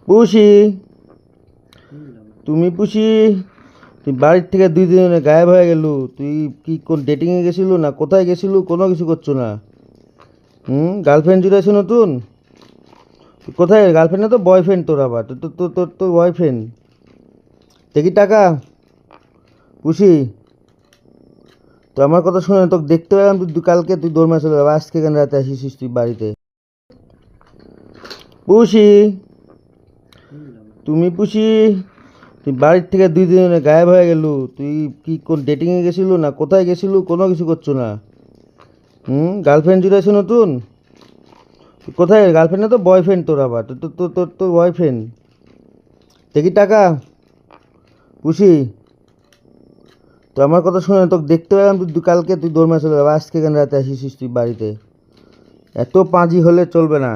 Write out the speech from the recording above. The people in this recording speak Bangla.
পুষি, তুমি পুষি, তুই বাড়ির থেকে 2 দিনে গায়েব হয়ে গেল। তুই কি কোন ডেটিংয়ে গেছিলু না কোথায় গেছিলু? কোনো কিছু করছো না। গার্লফ্রেন্ড জুড়েছে নতুন? তুই কোথায়? গার্লফ্রেন্ড না তো বয়ফ্রেন্ড তোর, আবার তোর তোর তোর তোর বয়ফ্রেন্ড। দেখি টাকা। পুষি, তো আমার কথা শুনে তোকে দেখতে পেলাম, তুই কালকে তুই দৌড় চলে যাবে, আজকে কেন রাতে আসিস তুই বাড়িতে? পুষি, তুমি পুষি, তুই বাড়ির থেকে 2 দিনে গায়েব হয়ে গেল। তুই কি কোন ডেটিংয়ে গেছিলু না কোথায় গেছিলু? কোনো কিছু করছো না। গার্লফ্রেন্ড জুড়েছে নতুন? তুই কোথায়? গার্লফ্রেন্ড না তো বয়ফ্রেন্ড তোর, আবার তোর তোর তোর তোর তোর বয়ফ্রেন্ড। দেখি টাকা। পুষি, তো আমার কথা শুনে তোকে দেখতে পেলাম, তুই কালকে তুই দৌড় চলে যাবে, আজকে কেন রাতে আসিস তুই বাড়িতে? এত পাঁজি হলে চলবে না।